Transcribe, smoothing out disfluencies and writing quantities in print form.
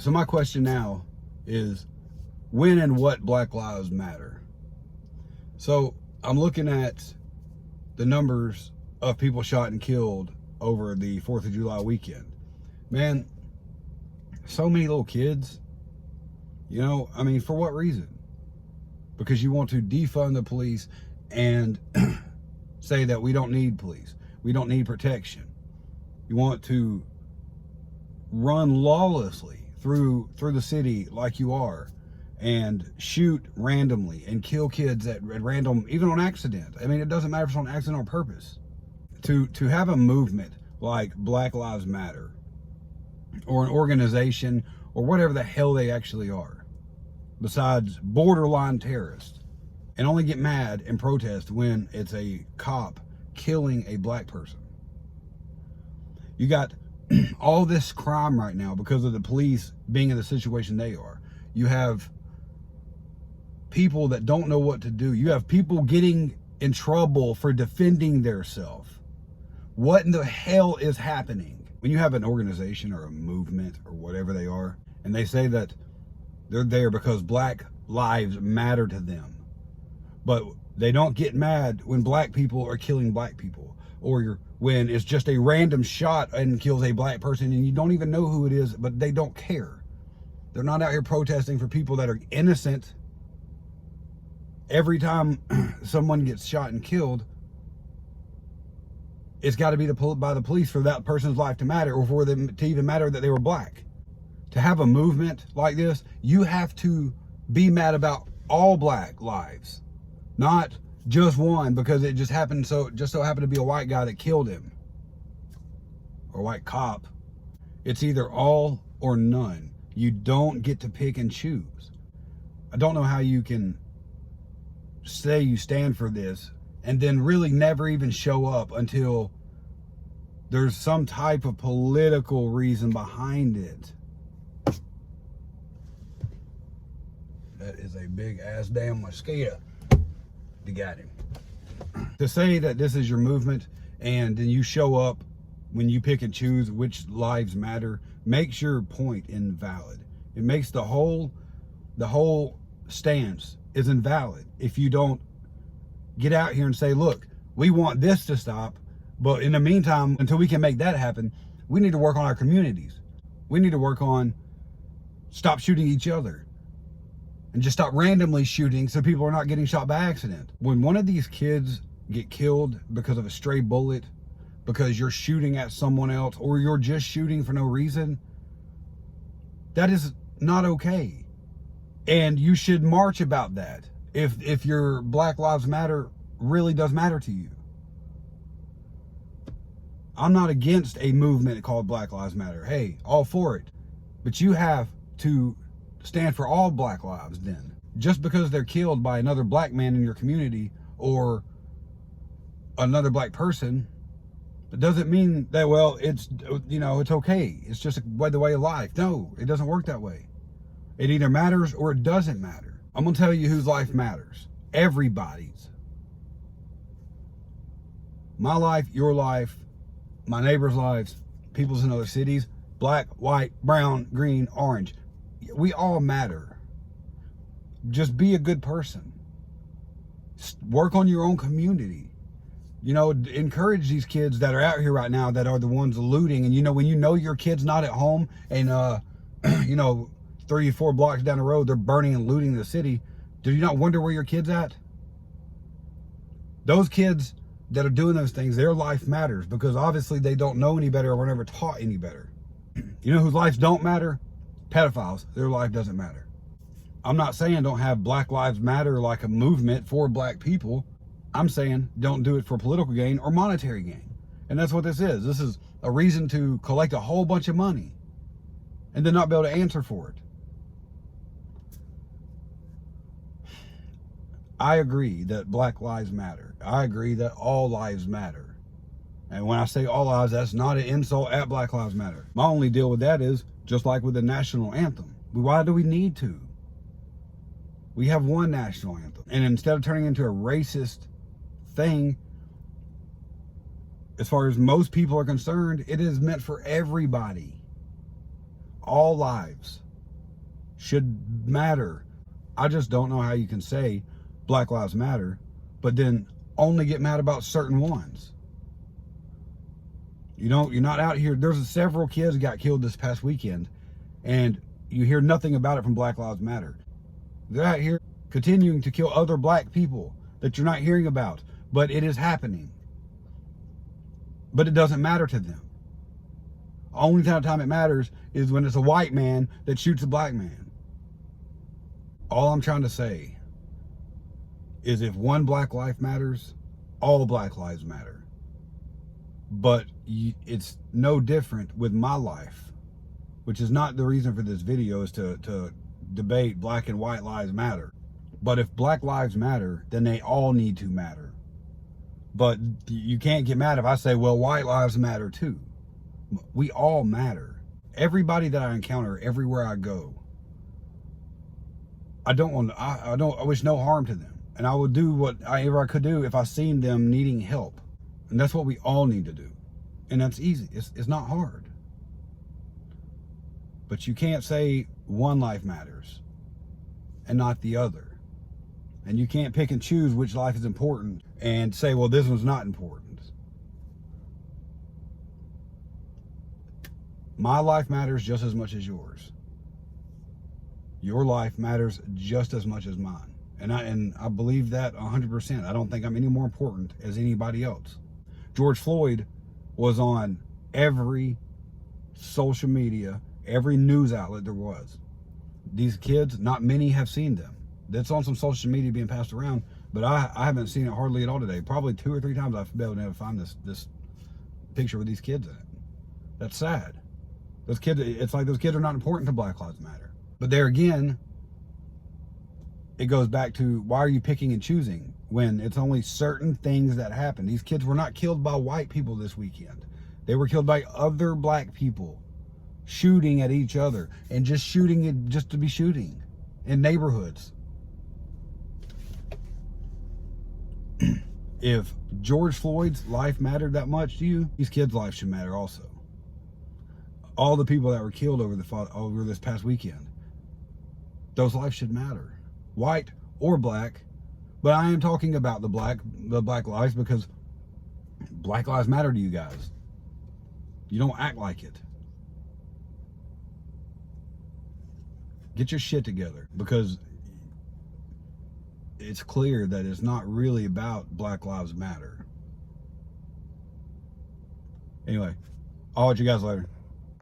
So my question now is, when and what Black Lives Matter? So I'm looking at the numbers of people shot and killed over the 4th of July weekend. Man, so many little kids, you know, I mean, for what reason? Because you want to defund the police and say that we don't need police. We don't need protection. You want to run lawlessly through the city like you are and shoot randomly and kill kids at random, even on accident. I mean, it doesn't matter if it's on accident or purpose. To have a movement like Black Lives Matter or an organization or whatever the hell they actually are, besides borderline terrorists, and only get mad and protest when it's a cop killing a black person. You got all this crime right now because of the police being in the situation they are. You have people that don't know what to do. You have people getting in trouble for defending themselves. What in the hell is happening? When you have an organization or a movement or whatever they are, and they say that they're there because black lives matter to them, but they don't get mad when black people are killing black people, or when it's just a random shot and kills a black person and you don't even know who it is, but they don't care. They're not out here protesting for people that are innocent. Every time someone gets shot and killed, it's got to be by the police for that person's life to matter, or for them to even matter that they were black. To have a movement like this, you have to be mad about all black lives, not just one because it just so happened to be a white guy that killed him, or a white cop. It's either all or none. You don't get to pick and choose. I don't know how you can say you stand for this and then really never even show up until there's some type of political reason behind it. That is a big ass damn mosquito. You got him. To say that this is your movement and then you show up when you pick and choose which lives matter makes your point invalid. It makes the whole stance is invalid if you don't get out here and say, look, we want this to stop, but in the meantime, until we can make that happen, we need to work on our communities. We need to work on stop shooting each other and just stop randomly shooting so people are not getting shot by accident. When one of these kids get killed because of a stray bullet, because you're shooting at someone else, or you're just shooting for no reason, that is not okay. And you should march about that if your Black Lives Matter really does matter to you. I'm not against a movement called Black Lives Matter. Hey, all for it. But you have to stand for all black lives then. Just because they're killed by another black man in your community or another black person, it doesn't mean that, well, it's, you know, it's okay. It's just the way of life. No, it doesn't work that way. It either matters or it doesn't matter. I'm going to tell you whose life matters. Everybody's. My life, your life, my neighbor's lives, people's in other cities, black, white, brown, green, orange. We all matter. Just be a good person. Work on your own community. You know, encourage these kids that are out here right now that are the ones looting. And, you know, when you know your kid's not at home and, you know, 3 or 4 blocks down the road, they're burning and looting the city, do you not wonder where your kid's at? Those kids that are doing those things, their life matters because obviously they don't know any better or were never taught any better. You know whose lives don't matter? Pedophiles. Their life doesn't matter. I'm not saying don't have Black Lives Matter like a movement for black people. I'm saying don't do it for political gain or monetary gain. And that's what this is. This is a reason to collect a whole bunch of money and then not be able to answer for it. I agree that Black Lives Matter. I agree that all lives matter. And when I say all lives, that's not an insult at Black Lives Matter. My only deal with that is, just like with the national anthem, why do we need to? We have one national anthem. And instead of turning into a racist thing, as far as most people are concerned, it is meant for everybody. All lives. should matter. I just don't know how you can say Black Lives Matter, but then only get mad about certain ones. You know, you're not out here. There's several kids got killed this past weekend, and you hear nothing about it from Black Lives Matter. They're out here continuing to kill other black people that you're not hearing about, but it is happening. But it doesn't matter to them. The only time it matters is when it's a white man that shoots a black man. All I'm trying to say is if one black life matters, all black lives matter. But it's no different with my life, which is not the reason for this video, is to debate black and white lives matter. But if black lives matter, then they all need to matter. But you can't get mad if I say, well, white lives matter too. We all matter. Everybody that I encounter everywhere I go, I wish no harm to them. And I would do whatever I could do if I seen them needing help. And that's what we all need to do. And that's easy. It's not hard. But you can't say one life matters and not the other. And you can't pick and choose which life is important and say, well, this one's not important. My life matters just as much as yours. Your life matters just as much as mine. And I believe that 100%. I don't think I'm any more important as anybody else. George Floyd was on every social media, every news outlet there was. These kids, not many have seen them. That's on some social media being passed around, but I haven't seen it hardly at all today. Probably 2 or 3 times I've been able to find this picture with these kids in it. That's sad. Those kids, it's like those kids are not important to Black Lives Matter. But there again, it goes back to, why are you picking and choosing when it's only certain things that happen? These kids were not killed by white people this weekend. They were killed by other black people shooting at each other and just shooting it just to be shooting in neighborhoods. If George Floyd's life mattered that much to you, these kids' life should matter also. All the people that were killed over this past weekend, those lives should matter, white or black. But I am talking about the black lives, because Black Lives Matter to you guys. You don't act like it. Get your shit together, because it's clear that it's not really about Black Lives Matter. Anyway, I'll let you guys later.